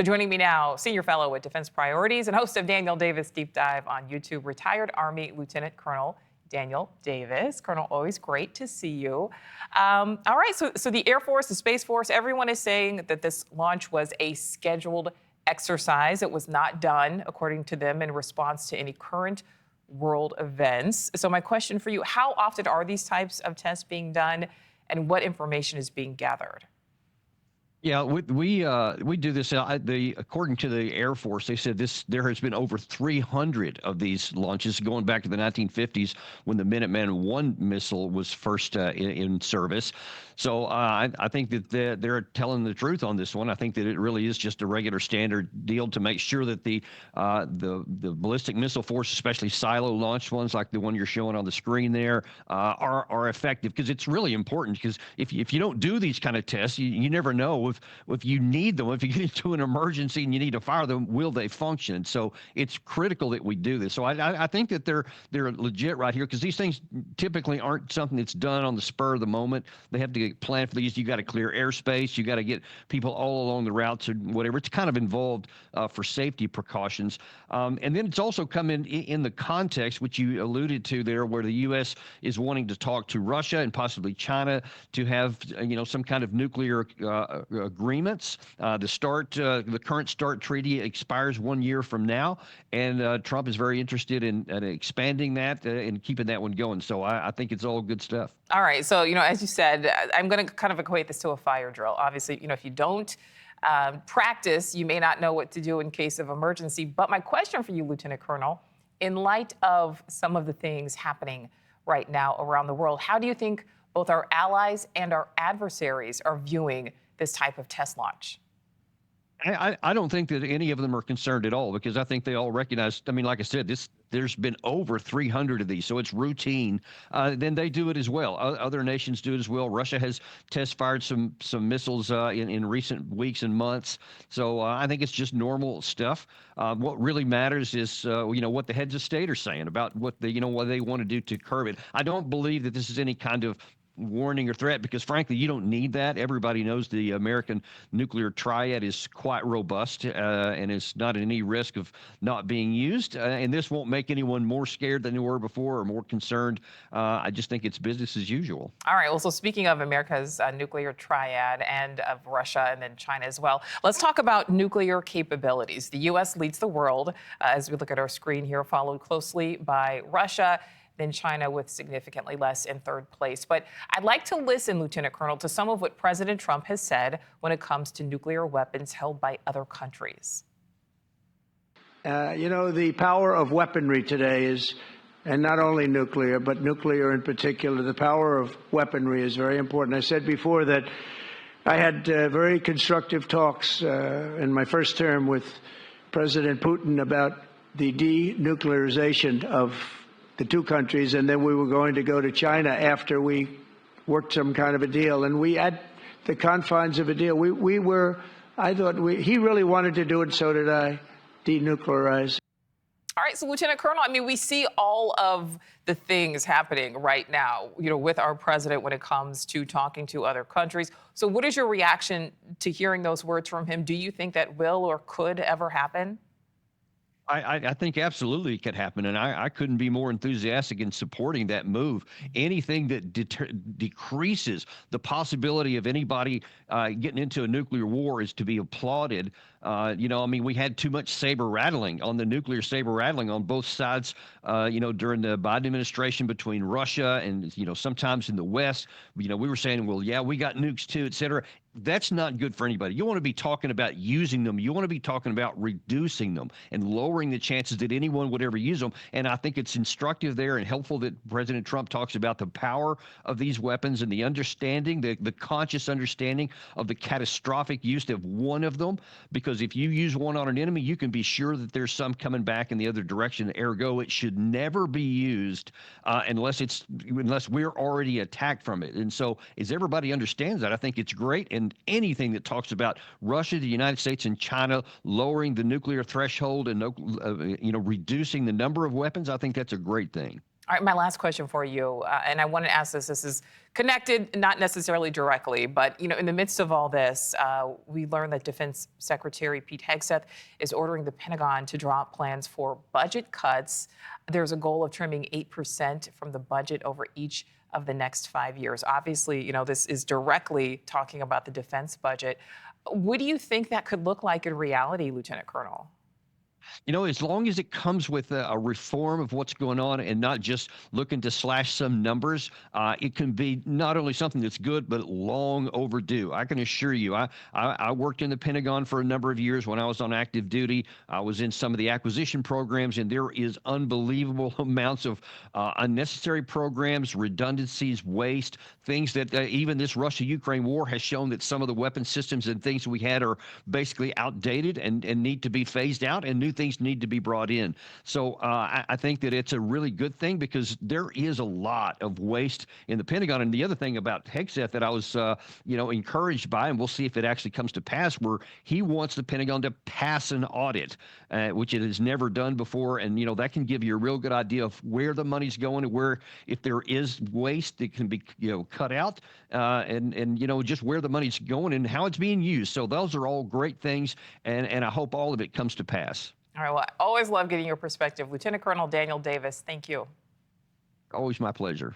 So joining me now, senior fellow at Defense Priorities and host of Daniel Davis Deep Dive on YouTube, retired Army Lieutenant Colonel Daniel Davis. Colonel, always great to see you. All right, so the Air Force, the Space Force, everyone is saying that this launch was a scheduled exercise. It was not done, according to them, in response to any current world events. So my question for you, how often are these types of tests being done, and what information is being gathered? Yeah, we do this. According to the Air Force, they said there has been over 300 of these launches going back to the 1950s when the Minuteman I missile was first in service. So I think that they're telling the truth on this one. I think that it really is just a regular standard deal to make sure that the ballistic missile force, especially silo launched ones like the one you're showing on the screen there, are effective, because it's really important. Because if you don't do these kind of tests, you never know if you need them. If you get into an emergency and you need to fire them, will they function? So it's critical that we do this. So I think that they're legit right here, because these things typically aren't something that's done on the spur of the moment. They have to get planned for these. You got to clear airspace. You got to get people all along the routes or whatever. It's kind of involved for safety precautions. And then it's also come in the context, which you alluded to there, where the U.S. is wanting to talk to Russia and possibly China to have some kind of nuclear agreements. The current START treaty expires 1 year from now, and Trump is very interested in expanding that and keeping that one going. So I think it's all good stuff. All right. So, as you said, I'm going to kind of equate this to a fire drill. Obviously, if you don't practice, you may not know what to do in case of emergency. But my question for you, Lieutenant Colonel, in light of some of the things happening right now around the world, how do you think both our allies and our adversaries are viewing this type of test launch? I don't think that any of them are concerned at all, because I think they all recognize, like I said, there's been over 300 of these, so it's routine. Then they do it as well. Other nations do it as well. Russia has test fired some missiles in recent weeks and months. So I think it's just normal stuff. What really matters is what the heads of state are saying about what they want to do to curb it. I don't believe that this is any kind of warning or threat, because frankly, you don't need that. Everybody knows the American nuclear triad is quite robust and is not at any risk of not being used. And this won't make anyone more scared than they were before or more concerned. I just think it's business as usual. All right. Well, so speaking of America's nuclear triad and of Russia and then China as well, let's talk about nuclear capabilities. The U.S. leads the world, as we look at our screen here, followed closely by Russia, then China with significantly less in third place. But I'd like to listen, Lieutenant Colonel, to some of what President Trump has said when it comes to nuclear weapons held by other countries. The power of weaponry today is, and not only nuclear, but nuclear in particular, the power of weaponry is very important. I said before that I had very constructive talks in my first term with President Putin about the denuclearization of the two countries, and then we were going to go to China after we worked some kind of a deal. And we, at the confines of a deal, he really wanted to do it, so did I, denuclearize. All right, so Lieutenant Colonel, we see all of the things happening right now, with our president when it comes to talking to other countries. So what is your reaction to hearing those words from him? Do you think that will or could ever happen? I think absolutely it could happen, and I couldn't be more enthusiastic in supporting that move. Anything that decreases the possibility of anybody getting into a nuclear war is to be applauded. We had too much saber rattling on the nuclear saber rattling on both sides, during the Biden administration between Russia and, sometimes in the West. We were saying, well, yeah, we got nukes too, et cetera. That's not good for anybody. You want to be talking about using them. You want to be talking about reducing them and lowering the chances that anyone would ever use them. And I think it's instructive there and helpful that President Trump talks about the power of these weapons and the understanding, the conscious understanding of the catastrophic use of one of them. Because if you use one on an enemy, you can be sure that there's some coming back in the other direction. Ergo, it should never be used unless we're already attacked from it. And so, as everybody understands that, I think it's great. And anything that talks about Russia, the United States, and China lowering the nuclear threshold and reducing the number of weapons, I think that's a great thing. All right, my last question for you, and I want to ask this. This is connected, not necessarily directly, but in the midst of all this, we learned that Defense Secretary Pete Hegseth is ordering the Pentagon to drop plans for budget cuts. There's a goal of trimming 8% from the budget over each of the next 5 years. Obviously, this is directly talking about the defense budget. What do you think that could look like in reality, Lieutenant Colonel? As long as it comes with a reform of what's going on and not just looking to slash some numbers, it can be not only something that's good, but long overdue. I can assure you, I worked in the Pentagon for a number of years when I was on active duty. I was in some of the acquisition programs, and there is unbelievable amounts of unnecessary programs, redundancies, waste, things that even this Russia-Ukraine war has shown that some of the weapon systems and things we had are basically outdated and need to be phased out, and new things need to be brought in. So I think that it's a really good thing because there is a lot of waste in the Pentagon. And the other thing about Hegseth that I was, encouraged by, and we'll see if it actually comes to pass, where he wants the Pentagon to pass an audit, which it has never done before. And, that can give you a real good idea of where the money's going and where, if there is waste, it can be, cut out and just where the money's going and how it's being used. So those are all great things. And I hope all of it comes to pass. All right, well, I always love getting your perspective. Lieutenant Colonel Daniel Davis, thank you. Always my pleasure.